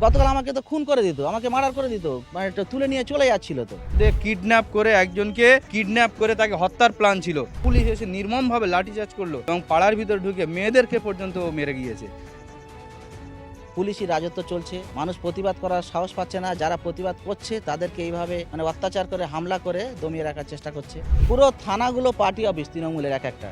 গতকাল আমাকে তো খুন করে দিত, আমাকে মার্ডার করে দিত, মানে তুলে নিয়ে চলে যাচ্ছিল তো। কিডন্যাপ করে একজনকে কিডন্যাপ করে তাকে হত্যার প্ল্যান ছিল। পুলিশ এসে নির্মমভাবে লাঠিচার্জ করলো এবং পাড়ার ভিতর ঢুকে মেয়েদেরকে পর্যন্ত মেরে গিয়েছে। পুলিশি রাজত্ব চলছে, মানুষ প্রতিবাদ করার সাহস পাচ্ছে না, যারা প্রতিবাদ করছে তাদেরকে এইভাবে মানে অত্যাচার করে হামলা করে দমিয়ে রাখার চেষ্টা করছে। পুরো থানাগুলো পার্টি অফিস তৃণমূলের এক একটা।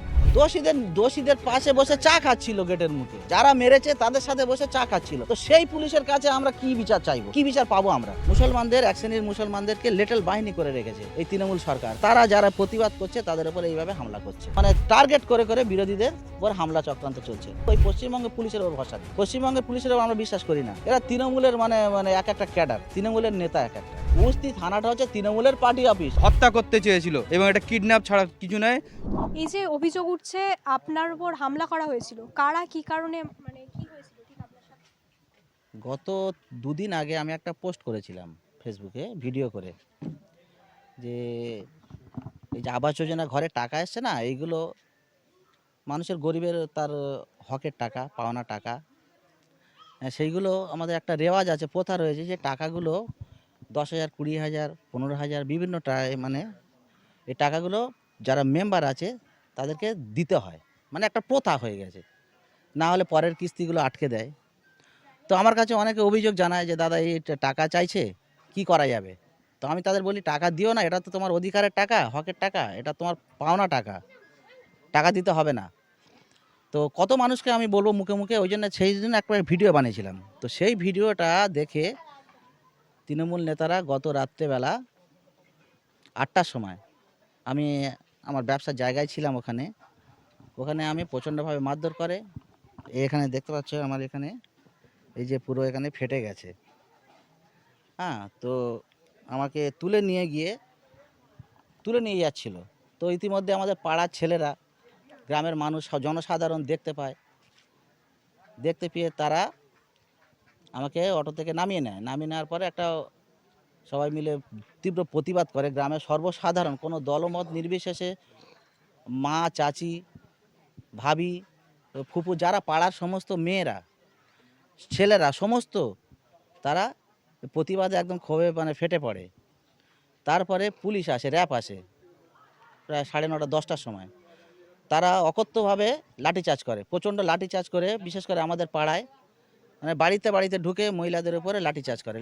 দোষীদের পাশে বসে চা খাচ্ছিল গেটের মুখে, যারা মেরেছে তাদের সাথে বসে চা খাচ্ছিল। তো সেই পুলিশের কাছে আমরা কি বিচার চাইবো, কি বিচার পাবো আমরা? মুসলমানদের, এক শ্রেণীর মুসলমানদেরকে লেটেল বাহিনী করে রেখেছে এই তৃণমূল সরকার। তারা যারা প্রতিবাদ করছে তাদের উপর এইভাবে হামলা করছে, মানে টার্গেট করে করে বিরোধীদের উপর হামলা চক্রান্ত চলছে। ওই পশ্চিমবঙ্গের পুলিশের উপর ভরসা নেই, পশ্চিমবঙ্গের পুলিশের উপর আমরা বিশ্বাস করি না। এরা তৃণমূলের মানে মানে এক একটা ক্যাডার, তৃণমূলের নেতা এক একটা। উপস্থিত থানাটা হচ্ছে তৃণমূলের পার্টি অফিস। হত্যা করতে চেয়েছিল এবং এটা কিডন্যাপ ছাড়া কিছু নয়। এই যে অভিযোগ উঠছে আপনার উপর হামলা করা হয়েছিল, কারা কি কারণে, মানে কি হয়েছিল ঠিক আপনার সাথে? গত দুদিন আগে আমি একটা পোস্ট করেছিলাম ফেসবুকে ভিডিও করে, যে এই যে আবাস যোজনা ঘরে টাকা এসছে না, এইগুলো মানুষের গরিবের তার হকের টাকা, পাওনা টাকা। সেইগুলো আমাদের একটা রেওয়াজ আছে, প্রথা রয়েছে, যে টাকাগুলো 10,000, 20,000, 15,000 বিভিন্ন মানে এই টাকাগুলো যারা মেম্বার আছে তাদেরকে দিতে হয়, মানে একটা প্রথা হয়ে গেছে, না হলে পরের কিস্তিগুলো আটকে দেয়। তো আমার কাছে অনেকে অভিযোগ জানায় যে দাদা এই টাকা চাইছে, কি করা যাবে? তো আমি তাদের বলি টাকা দিও না, এটা তো তোমার অধিকারের টাকা, হকের টাকা, এটা তোমার পাওনা টাকা, টাকা দিতে হবে না। তো কত মানুষকে আমি বলবো মুখে মুখে, ওই জন্য সেই জন্য একটা ভিডিও বানিয়েছিলাম। তো সেই ভিডিওটা দেখে তৃণমূল নেতারা গত রাত্রেবেলা 8টার সময়, আমি আমার ব্যবসার জায়গায় ছিলাম, ওখানে আমি প্রচণ্ডভাবে মারধর করে। এখানে দেখতে পাচ্ছ আমার এখানে, এই যে পুরো এখানে ফেটে গেছে। হ্যাঁ, তো আমাকে তুলে নিয়ে যাচ্ছিল। তো ইতিমধ্যে আমাদের পাড়ার ছেলেরা, গ্রামের মানুষ, জনসাধারণ দেখতে পায়। দেখতে পেয়ে তারা আমাকে অটো থেকে নামিয়ে নেয়। নামিয়ে নেওয়ার পরে একটা সবাই মিলে তীব্র প্রতিবাদ করে। গ্রামের সর্বসাধারণ, কোনো দলমত নির্বিশেষে, মা, চাচি, ভাবি, ফুপু, যারা পাড়ার সমস্ত মেয়েরা, ছেলেরা, সমস্ত তারা প্রতিবাদে একদম ক্ষোভে মানে ফেটে পড়ে। তারপরে পুলিশ আসে, র্যাব আসে প্রায় 9:30, 10টার সময়। তারা অকথ্যভাবে লাঠিচার্জ করে, প্রচণ্ড লাঠিচার্জ করে, বিশেষ করে আমাদের পাড়ায়, মানে বাড়িতে বাড়িতে ঢুকে মহিলাদের উপরে লাঠিচার্জ করে,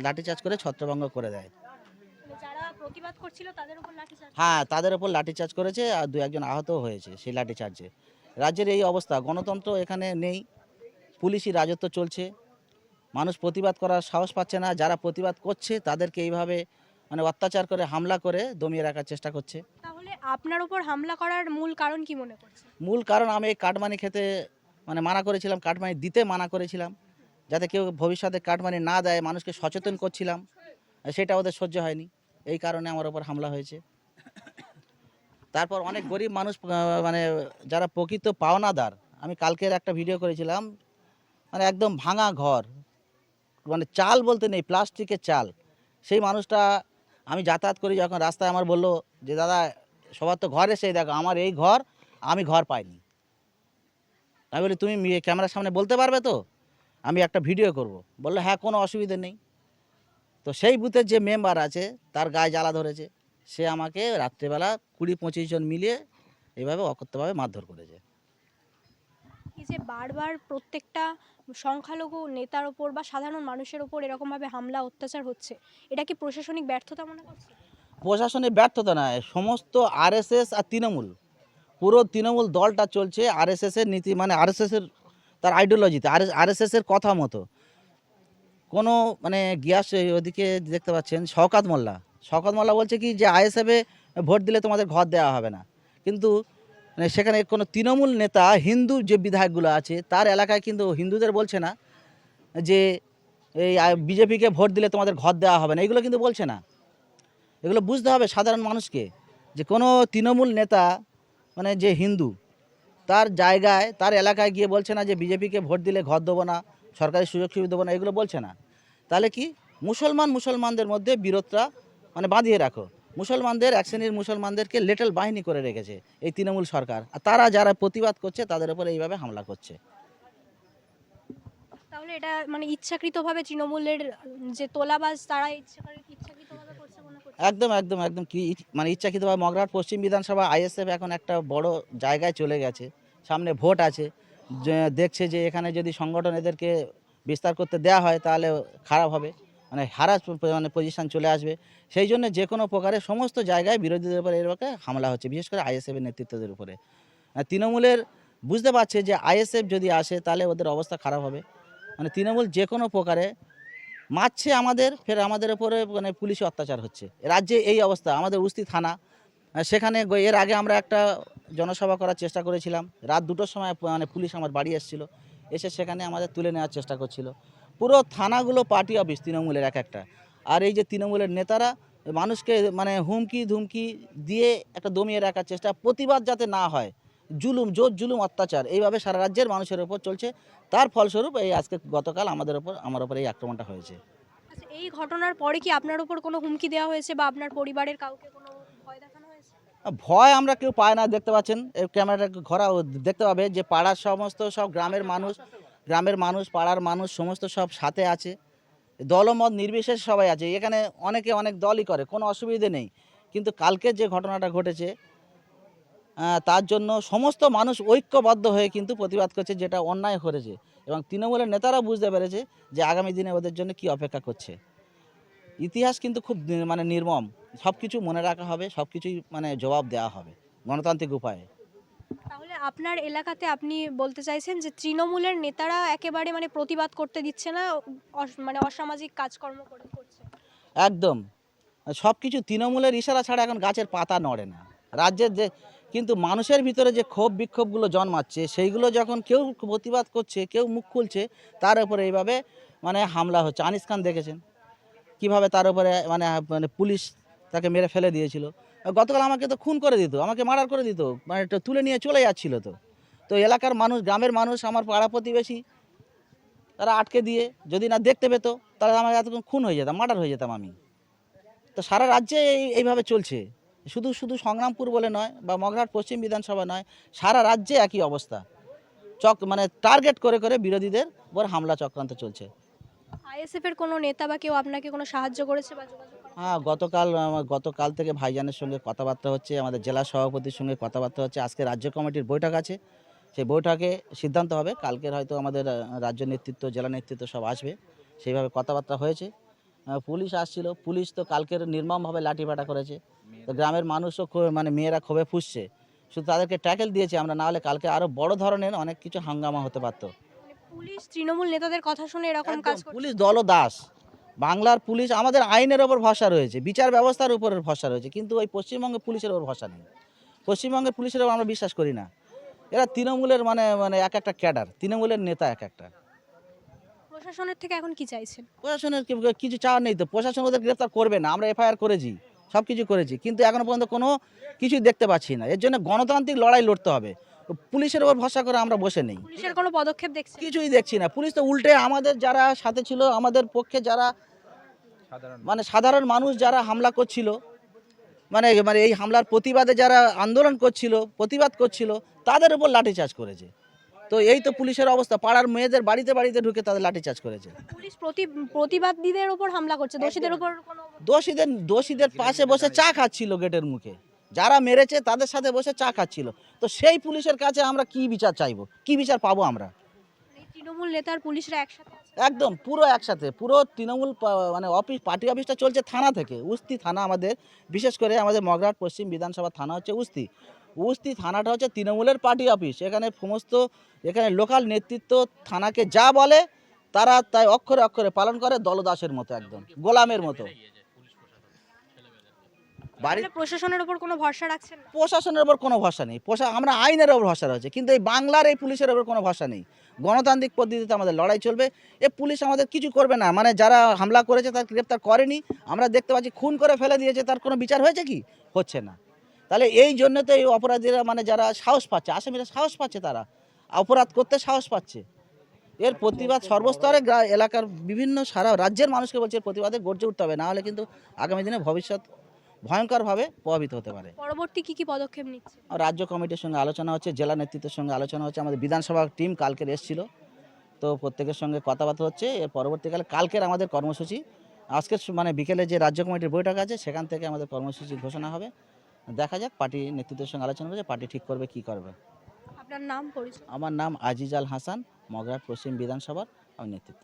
লাঠিচার্জ করে ছত্রভঙ্গ করে দেয়। মানে যারা প্রতিবাদ করছিল তাদের উপর লাঠিচার্জ? হ্যাঁ, তাদের উপর লাঠিচার্জ করেছে, আর 2-1 জন আহতও হয়েছে সেই লাঠিচার্জে। রাজ্যের এই অবস্থা, গণতন্ত্র এখানে নেই, পুলিশি রাজত্ব চলছে, মানুষ প্রতিবাদ করার সাহস পাচ্ছে না, যারা প্রতিবাদ করছে তাদেরকে এইভাবে মানে অত্যাচার করে হামলা করে দমিয়ে রাখার চেষ্টা করছে। তাহলে আপনার উপর হামলা করার মূল কারণ কি মনে করছেন? মূল কারণ, আমি এই কাটমানি খেতে মানে মানা করেছিলাম, কাটমানি দিতে মানা করেছিলাম, যাতে কেউ ভবিষ্যতে কাটমানি না দেয়, মানুষকে সচেতন করছিলাম, সেটা ওদের সহ্য হয়নি, এই কারণে আমার ওপর হামলা হয়েছে। তারপর অনেক গরিব মানুষ, মানে যারা প্রকৃত পাওনাদার, আমি কালকের একটা ভিডিও করেছিলাম, মানে একদম ভাঙা ঘর, মানে চাল বলতে নেই, প্লাস্টিকের চাল। সেই মানুষটা, আমি যাতায়াত করি যখন, রাস্তায় আমার বললো যে দাদা সবার তো ঘর এসে দেখো, আমার এই ঘর, আমি ঘর পাইনি। আমি বলি তুমি ক্যামেরার সামনে বলতে পারবে তো, আমি একটা ভিডিও করব। বললো হ্যাঁ, কোনো অসুবিধে নেই। তো সেই বুথের যে মেম্বার আছে তার গায়ে জ্বালা ধরেছে, সে আমাকে রাত্রেবেলা 20-25 জন মিলিয়ে এইভাবে অকথ্যভাবে মারধর করেছে। এই যে বারবার প্রত্যেকটা সংখ্যালঘু নেতার ওপর বা সাধারণ মানুষের ওপর এরকমভাবে হামলা অত্যাচার হচ্ছে, এটা কি প্রশাসনিক ব্যর্থতা মনে করছে? প্রশাসনের ব্যর্থতা নয়, সমস্ত আরএসএস আর তৃণমূল, পুরো তৃণমূল দলটা চলছে আরএসএসের নীতি, মানে আরএসএসের তার আইডিওলজিতে, আরএসএসের কথা মতো। কোনো মানে গিয়াস, ওদিকে দেখতে পাচ্ছেন শওকত মোল্লা বলছে কি যে আইএসএফে ভোট দিলে তোমাদের ঘর দেওয়া হবে না, কিন্তু মানে সেখানে কোনো তৃণমূল নেতা, হিন্দু যে বিধায়কগুলো আছে তার এলাকায় কিন্তু হিন্দুদের বলছে না যে এই বিজেপিকে ভোট দিলে তোমাদের ঘর দেওয়া হবে না, এগুলো কিন্তু বলছে না। এগুলো বুঝতে হবে সাধারণ মানুষকে, যে কোনো তৃণমূল নেতা মানে যে হিন্দু, তার জায়গায়, তার এলাকায় গিয়ে বলছে না যে বিজেপিকে ভোট দিলে ঘর দেবো না, সরকারি সুযোগ সুবিধা দেবো না, এগুলো বলছে না। তাহলে কি, মুসলমানদের মধ্যে বিরোধটা মানে বাঁধিয়ে রাখো। মুসলমানদের, এক শ্রেণীর মুসলমানদেরকে লেটেল বাহিনী করে রেখেছে এই তৃণমূল সরকার, আর তারা যারা প্রতিবাদ করছে তাদের উপরে এইভাবে হামলা করছে। তাহলে এটা মানে ইচ্ছাকৃতভাবে তৃণমূলের যে তোলাবাজ তারা ইচ্ছাকৃতভাবে করছে মনে করছে। একদম একদম একদম কি মানে ইচ্ছাকৃতভাবে মগরাহাট পশ্চিম বিধানসভা আইএসএফ এখন একটা বড় জায়গায় চলে গেছে, সামনে ভোট আছে, যে দেখছে যে এখানে যদি সংগঠন এদেরকে বিস্তার করতে দেওয়া হয় তাহলে খারাপ হবে, মানে হারাস মানে পজিশন চলে আসবে। সেই জন্য যে কোনো প্রকারে সমস্ত জায়গায় বিরোধীদের উপরে এরকম হামলা হচ্ছে, বিশেষ করে আইএসএফের নেতৃত্বদের উপরে। তৃণমূলের বুঝতে পারছে যে আইএসএফ যদি আসে তাহলে ওদের অবস্থা খারাপ হবে, মানে তৃণমূল যে কোনো প্রকারে মারছে আমাদের, ফের আমাদের উপরে মানে পুলিশি অত্যাচার হচ্ছে। রাজ্যে এই অবস্থা। আমাদের উস্তি থানা, সেখানে এর আগে আমরা একটা জনসভা করার চেষ্টা করেছিলাম, রাত 2টোর সময় মানে পুলিশ আমার বাড়ি এসেছিল, এসে সেখানে আমাদের তুলে নেওয়ার চেষ্টা করছিল। পুরো থানাগুলো পার্টি অফিস তৃণমূলের এক একটা। আর এই যে তৃণমূলের নেতারা মানুষকে মানে হুমকি ধুমকি দিয়ে একটা দমিয়ে রাখার চেষ্টা, প্রতিবাদ যাতে না হয়, জুলুম জোর জুলুম অত্যাচার এইভাবে সারা রাজ্যের মানুষের ওপর চলছে। তার ফলস্বরূপ এই আজকে গতকাল আমার ওপর এই আক্রমণটা হয়েছে। আচ্ছা, এই ঘটনার পরে কি আপনার উপর কোনো হুমকি দেওয়া হয়েছে বা আপনার পরিবারের কাউকে কোনো ভয় দেখানো হয়েছে? ভয় আমরা কেউ পায় না, দেখতে পাচ্ছেন এই ক্যামেরাটা ঘোরা দেখতে পাবে যে পাড়ার সমস্ত সব গ্রামের মানুষ পাড়ার মানুষ সমস্ত সব সাথে আছে, দলমত নির্বিশেষে সবাই আছে। এখানে অনেকে অনেক দলই করে, কোনো অসুবিধে নেই, কিন্তু কালকে যে ঘটনাটা ঘটেছে তার জন্য সমস্ত মানুষ ঐক্যবদ্ধ হয়ে কিন্তু প্রতিবাদ করছে, যেটা অন্যায় করেছে। এবং তৃণমূলের নেতারা বুঝতে পেরেছে যে আগামী দিনে ওদের জন্য কি অপেক্ষা করছে। ইতিহাস কিন্তু খুব মানে নির্মম, সব কিছু মনে রাখা হবে, সব কিছুই মানে জবাব দেওয়া হবে গণতান্ত্রিক উপায়ে। তাহলে আপনার এলাকাতে আপনি বলতে চাইছেন যে তৃণমূলের নেতারা একেবারে মানে প্রতিবাদ করতে দিচ্ছে না, মানে অসামাজিক কাজকর্ম করছে। একদম সব কিছু তৃণমূলের ইশারা ছাড়া এখন গাছের পাতা নড়ে না রাজ্যের যে, কিন্তু মানুষের ভিতরে যে ক্ষোভ বিক্ষোভগুলো জন্মাচ্ছে সেইগুলো যখন কেউ প্রতিবাদ করছে, কেউ মুখ খুলছে, তার উপরে এইভাবে মানে হামলা হচ্ছে। আনিস খান দেখেছেন কিভাবে তার উপরে মানে মানে পুলিশ তাকে মেরে ফেলে দিয়েছিল। গতকাল আমাকে তো খুন করে দিত, আমাকে মার্ডার করে দিত, মানে এটা তুলে নিয়ে চলে যাচ্ছিল। তো তো এলাকার মানুষ, গ্রামের মানুষ, আমার পাড়া প্রতিবেশী, তারা আটকে দিয়ে যদি না দেখতে পেতো তাহলে আমার এতক্ষণ খুন হয়ে যেতাম, মার্ডার হয়ে যেতাম আমি। তো সারা রাজ্যে এইভাবে চলছে, শুধু শুধু সংগ্রামপুর বলে নয় বা মগরাহাট পশ্চিম বিধানসভা নয়, সারা রাজ্যে একই অবস্থা। মানে টার্গেট করে করে বিরোধীদের উপর হামলা চক্রান্ত চলছে। আইএসএফ এর কোনো নেতা বা কেউ আপনাকে কোনো সাহায্য করেছে বা যোগাযোগ করেছে? হ্যাঁ, গতকাল থেকে ভাইজানের সঙ্গে কথাবার্তা হচ্ছে, আমাদের জেলা সভাপতির সঙ্গে কথাবার্তা হচ্ছে। আজকে রাজ্য কমিটির বৈঠক আছে, সেই বৈঠকে সিদ্ধান্ত হবে। কালকের হয়তো আমাদের রাজ্য নেতৃত্ব, জেলা নেতৃত্ব সব আসবে, সেইভাবে কথাবার্তা হয়েছে। পুলিশ আসছিল, পুলিশ তো কালকের নির্মমভাবে লাঠিপাটা করেছে। তো গ্রামের মানুষও মানে মেয়েরা ক্ষোভে ফুঁসছে, শুধু তাদেরকে ট্যাকেল দিয়েছে আমরা, না হলে কালকে আরও বড় ধরনের অনেক কিছু হাঙ্গামা হতে পারতো। মানে পুলিশ তৃণমূল নেতাদের কথা শুনে এরকম কাজ করছে? পুলিশ দলদাস, বাংলার পুলিশ আমাদের আইনের ওপর ভরসা রয়েছে, বিচার ব্যবস্থার উপর ভরসা রয়েছে, কিন্তু ওই পশ্চিমবঙ্গের পুলিশের ওপর ভরসা নেই। পশ্চিমবঙ্গের পুলিশের ওপর আমরা বিশ্বাস করি না। এরা তৃণমূলের মানে মানে এক একটা ক্যাডার, তৃণমূলের নেতা এক একটা। প্রশাসনের থেকে এখন কি চাইছেন? প্রশাসনের কিছু চাওয়ার নেই, তো প্রশাসন ওদের গ্রেফতার করবে না। আমরা এফআইআর করেছি, সব কিছু করেছি, কিন্তু এখনো পর্যন্ত কোনো কিছুই দেখতে পাচ্ছি না। এর জন্য গণতান্ত্রিক লড়াই লড়তে হবে, পুলিশের ওপর ভরসা করে আমরা বসে নেই। পুলিশের কোনো পদক্ষেপ দেখছেন? কিছুই দেখছি না। পুলিশ তো উল্টে আমাদের যারা সাথে ছিল, আমাদের পক্ষে যারা মানে সাধারণ মানুষ যারা হামলা করছিল, মানে মানে এই হামলার প্রতিবাদে যারা আন্দোলন করছিল, প্রতিবাদ করছিল, তাদের উপর লাঠিচার্জ করেছে। তো এই তো পুলিশের অবস্থা, পাড়ার মেয়েদের বাড়িতে বাড়িতে ঢুকে তাদের লাঠিচার্জ করেছে। পুলিশ প্রতিবাদীদের উপর হামলা করছে, দোষীদের উপর কোনো? দোষীদের পাশে বসে চা খাচ্ছিল গেটের মুখে, যারা মেরেছে তাদের সাথে বসে চা খাচ্ছিল। তো সেই পুলিশের কাছে আমরা কি বিচার চাইবো, কি বিচার পাবো আমরা? এই তৃণমূল নেতার পুলিশরা একসাথে আছে? একদম পুরো একসাথে, পুরো তৃণমূল মানে অফিস, পার্টি অফিসটা চলছে থানা থেকে। উস্তি থানা আমাদের, বিশেষ করে আমাদের মগরাহাট পশ্চিম বিধানসভা থানা হচ্ছে উস্তি থানাটা হচ্ছে তৃণমূলের পার্টি অফিস। এখানে সমস্ত এখানে লোকাল নেতৃত্ব থানাকে যা বলে তারা তাই অক্ষরে অক্ষরে পালন করে, দলদাসের মতো, একদম গোলামের মতো। বাড়ি তাহলে প্রশাসনের উপর কোনো ভরসা রাখছেন না? প্রশাসনের ওপর কোনো ভরসা নেই, আমরা আইনের ওপর ভরসা রয়েছে, কিন্তু এই বাংলার এই পুলিশের ওপর কোনো ভরসা নেই। গণতান্ত্রিক পদ্ধতিতে আমাদের লড়াই চলবে, এ পুলিশ আমাদের কিছু করবে না। মানে যারা হামলা করেছে তার গ্রেপ্তার করেনি, আমরা দেখতে পাচ্ছি খুন করে ফেলে দিয়েছে, তার কোনো বিচার হয়েছে কি? হচ্ছে না। তাহলে এই জন্য তো এই অপরাধীরা মানে যারা সাহস পাচ্ছে, আসামিরা সাহস পাচ্ছে, তারা অপরাধ করতে সাহস পাচ্ছে। এর প্রতিবাদ সর্বস্তরে এলাকার বিভিন্ন সারা রাজ্যের মানুষকে বলছে, প্রতিবাদে গর্জে উঠতে হবে, না হলে কিন্তু আগামী দিনে ভবিষ্যৎ ভয়ঙ্করভাবে প্রভাবিত হতে পারে। পরবর্তী কি পদক্ষেপ নিচ্ছে? রাজ্য কমিটির সঙ্গে আলোচনা হচ্ছে, জেলা নেতৃত্বের সঙ্গে আলোচনা হচ্ছে, আমাদের বিধানসভা টিম কালকে এসেছিল, তো প্রত্যেকের সঙ্গে কথাবার্তা হচ্ছে। এর পরবর্তীকালে কালকের আমাদের কর্মসূচি, আজকের মানে বিকেলে যে রাজ্য কমিটির বৈঠক আছে সেখান থেকে আমাদের কর্মসূচি ঘোষণা হবে। দেখা যাক, পার্টি নেতৃত্বের সঙ্গে আলোচনা করেছে, পার্টি ঠিক করবে কি করবে। আপনার নাম পরিচয়? আমার নাম আজিজ আল হাসান, মগরাট পশ্চিম বিধানসভার আমি নেতৃত্ব।